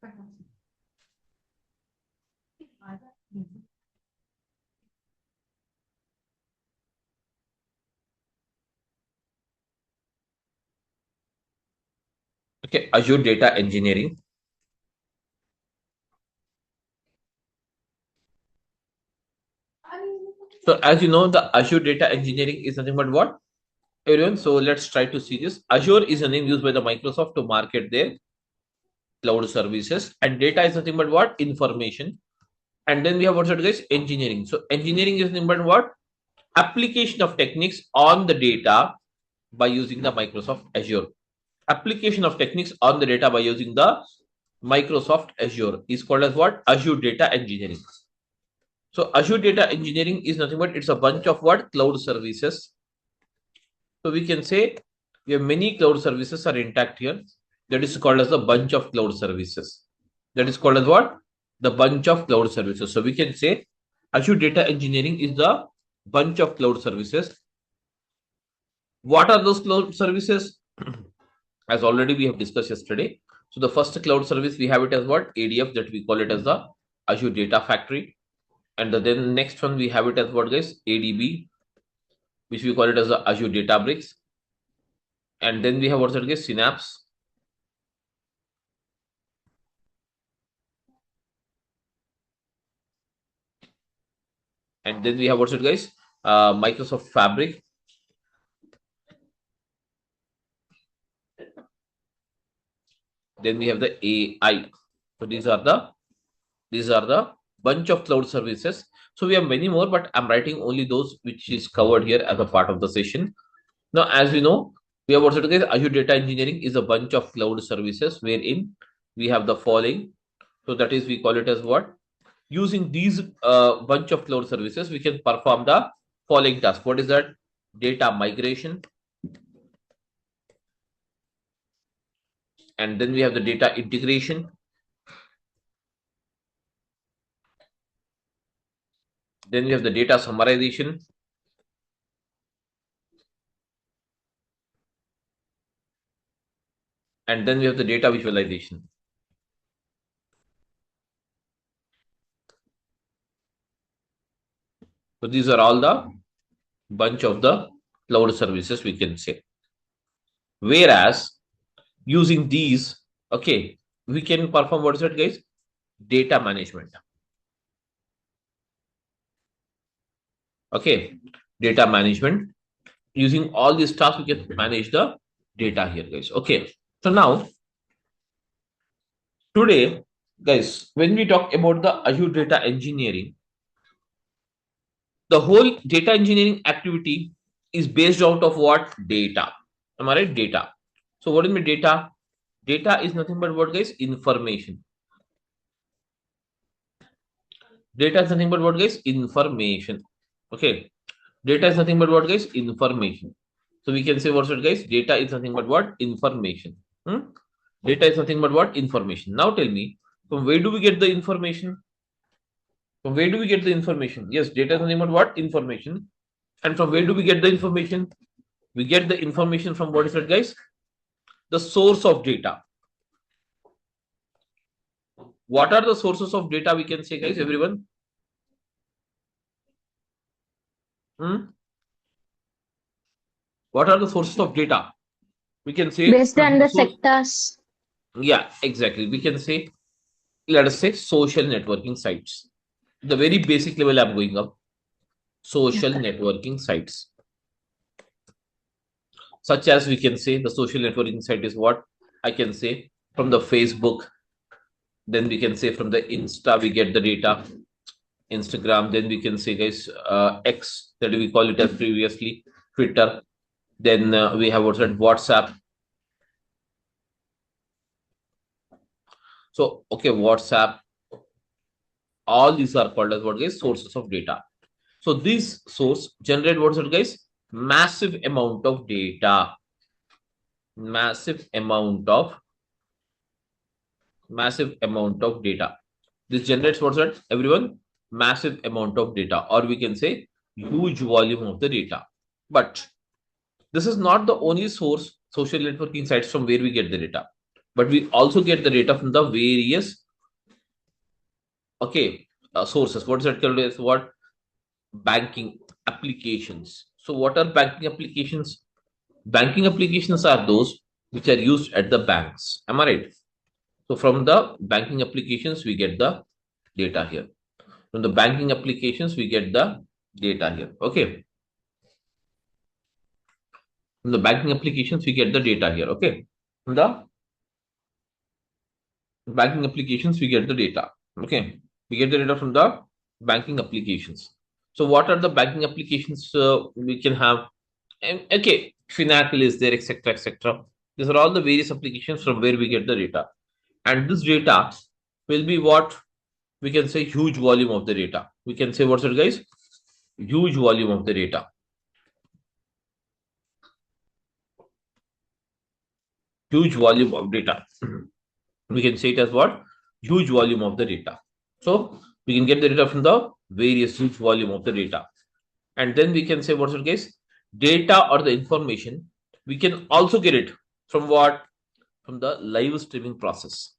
Okay, Azure Data Engineering. So as you know, the Azure Data Engineering is nothing but what? Everyone, so let's try to see this. Azure is a name used by the Microsoft to market their cloud services, and data is nothing but what? Information. And then we have what's it, guys? Engineering. So engineering is nothing but what? Application of techniques on the data by using the Microsoft Azure. Application of techniques on the data by using the Microsoft Azure is called as what? Azure Data Engineering. So Azure Data Engineering is nothing but it's a bunch of what? Cloud services. So we can say we have many cloud services are intact here. That is called as a bunch of cloud services. That is called as what? The bunch of cloud services. So we can say Azure Data Engineering is the bunch of cloud services. What are those cloud services? As already we have discussed yesterday. So the first cloud service we have it as what? ADF, that we call it as the Azure Data Factory. And then next one we have it as what, guys? ADB, which we call it as the Azure Databricks. And then we have what's it, guys? Synapse. And then we have what's it, guys? Microsoft Fabric. Then we have the AI. So these are the bunch of cloud services. So we have many more, but I'm writing only those which is covered here as a part of the session. Now, as we know, we have also together Azure Data Engineering is a bunch of cloud services wherein we have the following. So that is, we call it as what? Using these bunch of cloud services, we can perform the following task. What is that? Data migration. And then we have the data integration. Then we have the data summarization. And then we have the data visualization. So these are all the bunch of the cloud services we can say. Whereas using these, okay, we can perform what is it, guys? Data management. Okay, data management. Using all these tasks, we can manage the data here, guys. Okay, so now today, guys, when we talk about the Azure Data Engineering, the whole data engineering activity is based out of what? Data. Am I right? Data. So what is my data? Data is nothing but what, guys? Information. Data is nothing but what, guys? Information. Okay. Data is nothing but what, guys? Information. So we can say what's it, guys? Data is nothing but what? Information. Data is nothing but what? Information. Now tell me, from where do we get the information? From where do we get the information? Yes, data is nothing but what? Information. And from where do we get the information? We get the information from what is it, guys? The source of data. What are the sources of data we can say, guys, everyone? What are the sources of data? We can say based on the sectors. Yeah, exactly. We can say, let us say, social networking sites. The very basic level I'm going up. Social networking sites. Such as we can say the social networking site is what? I can say from the Facebook. Then we can say from the Insta, we get the data. Instagram. Then we can say, guys, X, that we call it as previously, Twitter. Then we have what's that? WhatsApp. So, okay, WhatsApp. All these are called as what, guys? Sources of data. So this source generate what's it, guys? Massive amount of data. Massive amount of data. This generates what's that? Everyone? Massive amount of data, or we can say huge volume of the data. But this is not the only source, social networking sites, from where we get the data. but we also get the data from the various sources. What is that called? Is what? Banking applications. So what are banking applications? Banking applications are those which are used at the banks. Am I right? So from the banking applications, we get the data here. From the banking applications, we get the data here. Okay. From the banking applications, we get the data here. Okay. From the banking applications, we get the data. Okay. We get the data from the banking applications. So what are the banking applications we can have? Okay, Finacle is there, etc., etc. These are all the various applications from where we get the data, and this data will be what we can say huge volume of the data. We can say what's it, guys? Huge volume of the data. Huge volume of data. We can say it as what? Huge volume of the data. So we can get the data from the various huge volume of the data, and then we can say what's it, guys? Data or the information. We can also get it from what? From the live streaming process.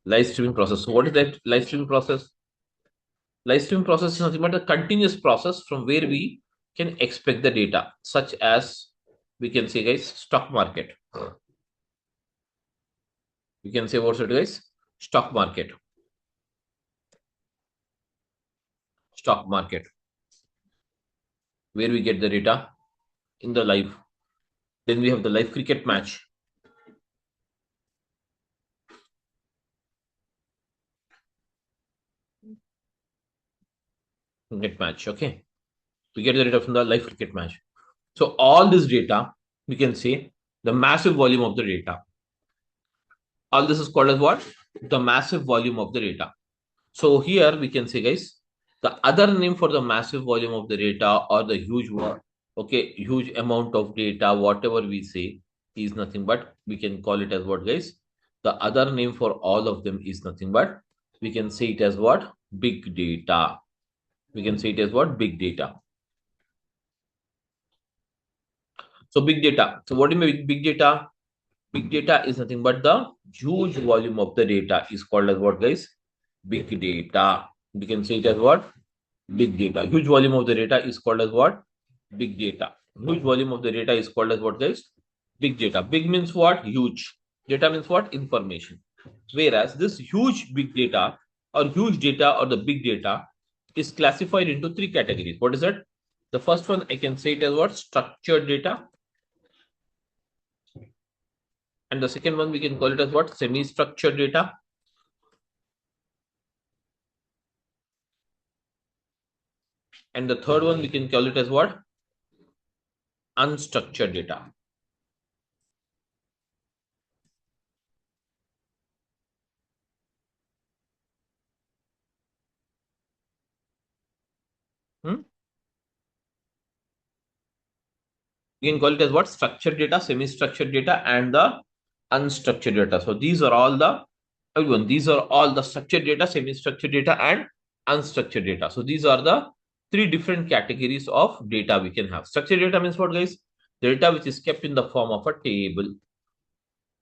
Live streaming process. So what is that live streaming process? Live streaming process is nothing but a continuous process from where we can expect the data, such as we can say, guys, stock market. We can say what's it, guys? Stock market. Stock market. Where we get the data in the live. Then we have the live cricket match. Cricket match. Okay. We get the data from the live cricket match. So all this data, we can say the massive volume of the data. All this is called as what? The massive volume of the data. So here we can say, guys, the other name for the massive volume of the data or the huge amount of data, whatever we say, is nothing but we can call it as what, guys? The other name for all of them is nothing but we can say it as what? Big data. We can say it as what? Big data. So big data. So what do you mean big data? Big data is nothing but the huge volume of the data is called as what, guys? Big data. We can say it as what? Big data. Huge volume of the data is called as what? Big data. Huge volume of the data is called as what, guys? Big data. Big means what? Huge. Data means what? Information. Whereas this huge big data or huge data or the big data is classified into three categories. What is that? The first one, I can say it as what? Structured data. And the second one, we can call it as what? Semi-structured data. And the third one, we can call it as what? Unstructured data. We can call it as what? Structured data, semi-structured data, and the unstructured data. So these are all the everyone. These are all the structured data, semi-structured data, and unstructured data. So these are the three different categories of data we can have. Structured data means what, guys? Data which is kept in the form of a table.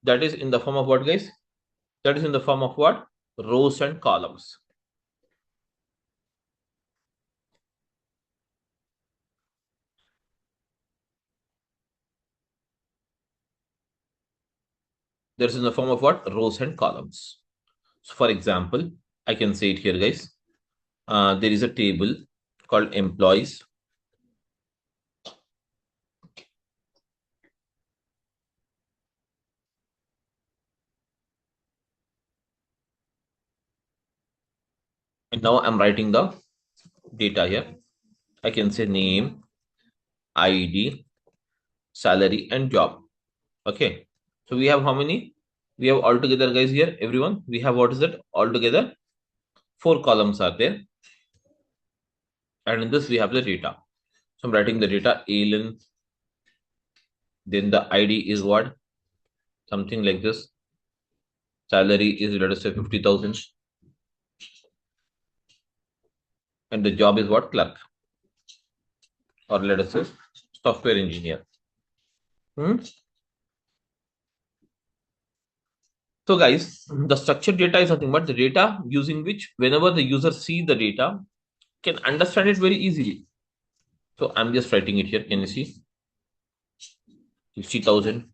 That is in the form of what, guys? That is in the form of what? Rows and columns. That is in the form of what? Rows and columns. So for example, I can say it here, guys. There is a table called employees. And now I'm writing the data here. I can say name, ID, salary, and job. Okay. So we have how many? We have altogether, guys, here, everyone. We have what is it? Altogether, 4 columns are there. And in this, we have the data. So I'm writing the data, alien. Then the ID is what? Something like this. Salary is, let us say, 50,000. And the job is what? Clerk. Or let us say, software engineer. So guys, the structured data is nothing but the data using which whenever the user see the data can understand it very easily. So I'm just writing it here. Can you see? 60,000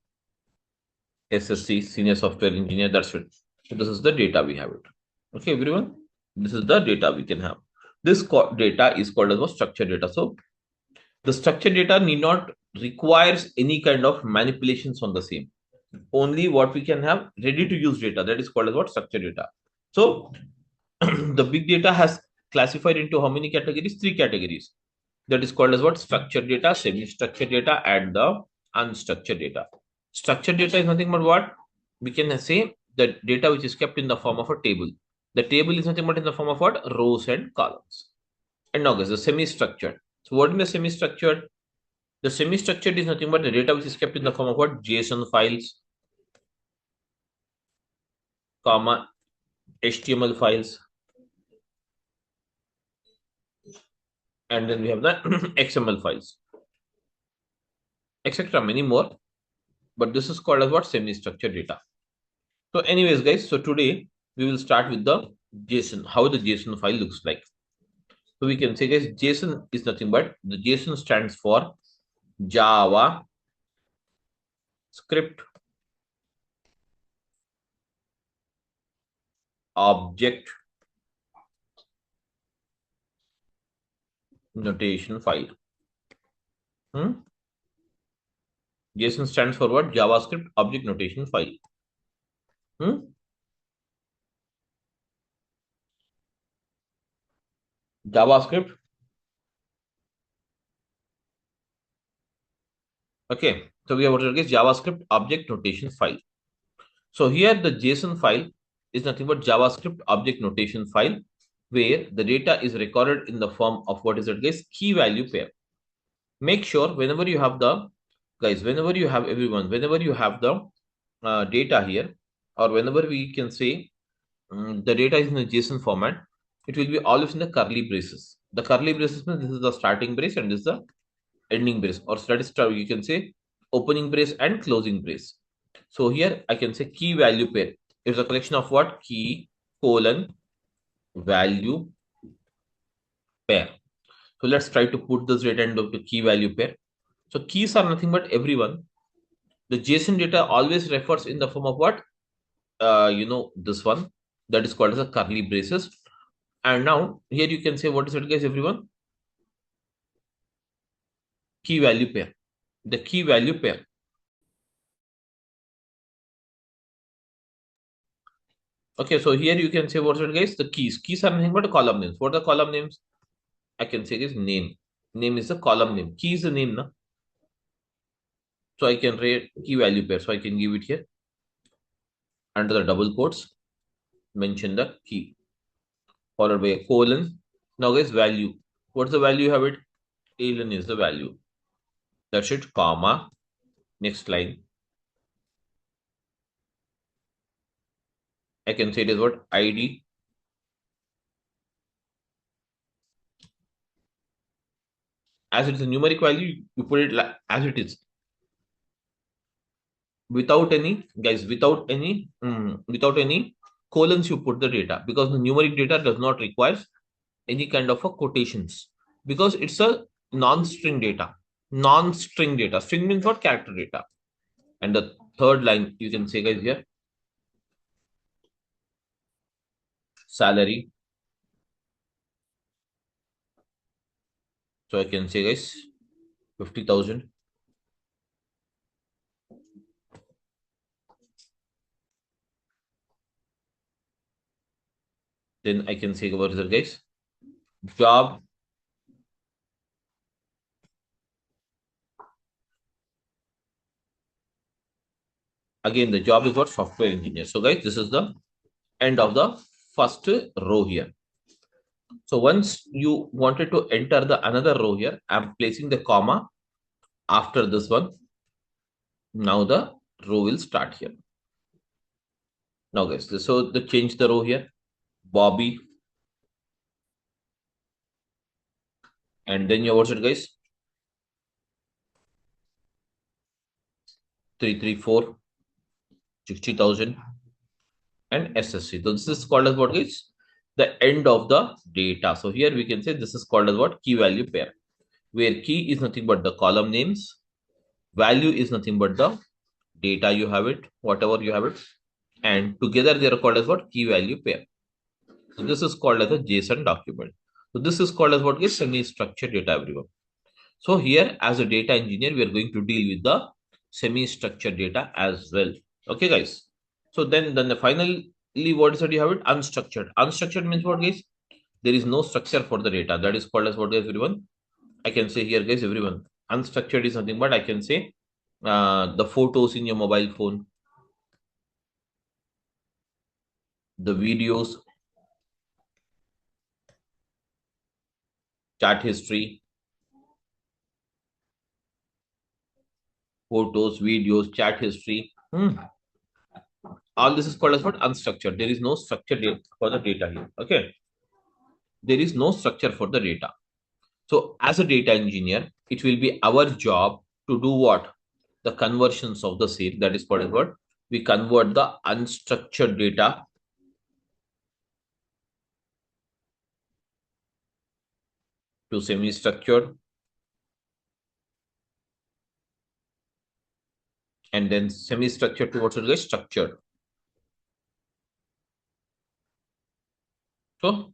SSC senior software engineer. That's it. So this is the data we have it. Okay, everyone. This is the data we can have. This data is called as a structured data. So the structured data need not requires any kind of manipulations on the same. Only what we can have ready to use data, that is called as what structured data. So the big data has classified into how many categories? Three categories. That is called as what? Structured data, semi-structured data, and the unstructured data. Structured data is nothing but what? We can say the data which is kept in the form of a table. The table is nothing but in the form of what? Rows and columns. And now guys, the semi-structured. So what is the semi-structured? The semi-structured is nothing but the data which is kept in the form of what? JSON files, comma, HTML files, and then we have the XML files, etc. Many more. But this is called as what? Semi-structured data. So anyways, guys, so today we will start with the JSON, how the JSON file looks like. So we can say, guys, JSON is nothing but the JSON stands for Java script object notation file. JSON stands for what? JavaScript object notation file. JavaScript. Okay, so we have what is JavaScript object notation file. So here the JSON file is nothing but JavaScript object notation file where the data is recorded in the form of what is it, guys? Key value pair. Make sure whenever you have the guys, whenever you have everyone, whenever you have the data here, or whenever we can say the data is in a JSON format, it will be always in the curly braces. The curly braces means this is the starting brace and this is the ending brace, or that is you can say opening brace and closing brace. So here I can say key value pair is a collection of what? Key colon value pair. So let's try to put this data into the key value pair. So keys are nothing but everyone. The JSON data always refers in the form of what? This one that is called as a curly braces. And now here you can say what is it, guys, everyone? Key value pair. The key value pair. Okay, so here you can say what's it, guys? The keys. Keys are nothing but column names. What are the column names? I can say is name. Name is the column name. Key is the name, na? So I can write key value pair. So I can give it here under the double quotes. Mention the key followed by a colon. Now, guys, value. What's the value you have it? Alien is the value. That's it. Comma. Next line. I can say it is what? ID. As it is a numeric value, you put it as it is. Without any, guys, without any colons, you put the data because the numeric data does not require any kind of a quotations because it's a non-string data. Non-string data. String means what? Character data. And the third line you can say, guys, here salary. So I can say, guys, 50,000. Then I can say what is it, guys? Job. Again, the job is what? Software engineer. So guys, this is the end of the first row here. So once you wanted to enter the another row here, I'm placing the comma after this one. Now the row will start here. Now guys, so the change the row here. Bobby. And then you what's it, guys? 334 60,000. and SSC. So this is called as what is the end of the data. So here we can say this is called as what key value pair, where key is nothing but the column names, value is nothing but the data you have it, whatever you have it, and together they are called as what key value pair. So this is called as a JSON document. So this is called as what is semi-structured data, everyone. So here as a data engineer, we are going to deal with the semi-structured data as well. Okay, guys. So then finally, what is that you have it? Unstructured. Unstructured means what, guys? There is no structure for the data. That is called as what, guys, everyone? I can say here, guys, everyone. Unstructured is nothing but I can say the photos in your mobile phone, the videos, chat history, photos, videos, chat history. All this is called as what? Unstructured. There is no structure for the data here. Okay. There is no structure for the data. So as a data engineer, it will be our job to do what? The conversions of the same. That is called as what? We convert the unstructured data to semi-structured, and then semi-structured to what should get structured. So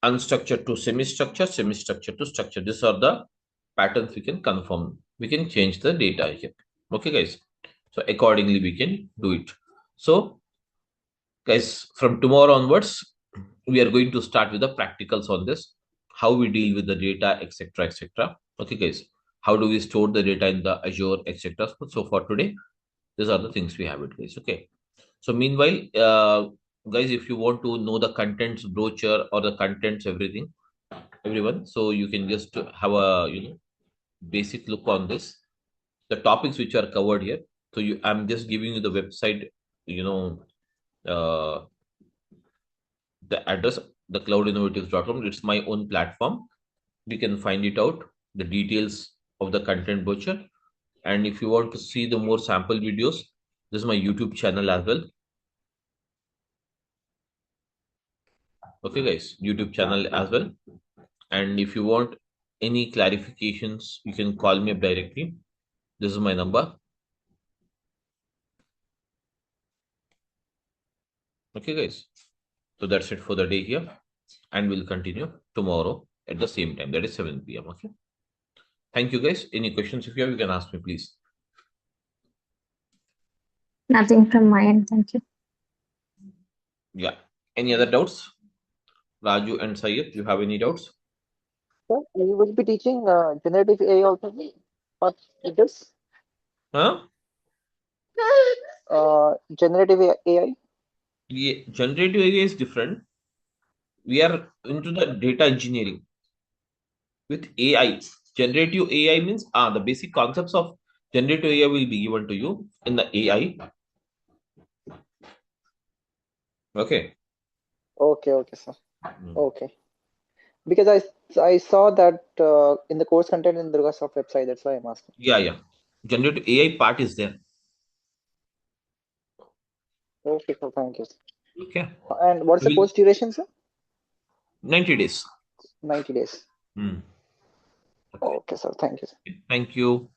unstructured to semi-structured, semi-structured to structured. These are the patterns we can confirm. We can change the data here. Okay, guys. So accordingly, we can do it. So, guys, from tomorrow onwards, we are going to start with the practicals on this, how we deal with the data, etc., etc. Okay, guys. How do we store the data in the Azure, etc. So for today, these are the things we have it, guys. Okay. So meanwhile, guys, if you want to know the contents brochure or the contents everyone, so you can just have a basic look on this, the topics which are covered here. So I'm just giving you the website, uh, the address, the cloudinnovatives.com. It's my own platform. You can find it out, the details of the content brochure. And if you want to see the more sample videos, this is my YouTube channel as well. Okay, guys, YouTube channel as well. And if you want any clarifications, you can call me up directly. This is my number. Okay, guys. So that's it for the day here. And we'll continue tomorrow at the same time. That is 7 p.m. Okay. Thank you, guys. Any questions if you have, you can ask me, please. Nothing from my end. Thank you. Yeah. Any other doubts? Raju and Syed, you have any doubts? Sir, you will be teaching generative AI also? What it is? Huh? Generative AI? Yeah, generative AI is different. We are into the data engineering with AI. Generative AI means the basic concepts of generative AI will be given to you in the AI. Okay. Okay, sir. Okay. Because I saw that in the course content in DurgaSoft website. That's why I'm asking. Yeah. Generative AI part is there. Okay, sir. Thank you. Okay. And what's the course duration, sir? 90 days. 90 days. Okay, sir. Thank you, sir. Thank you.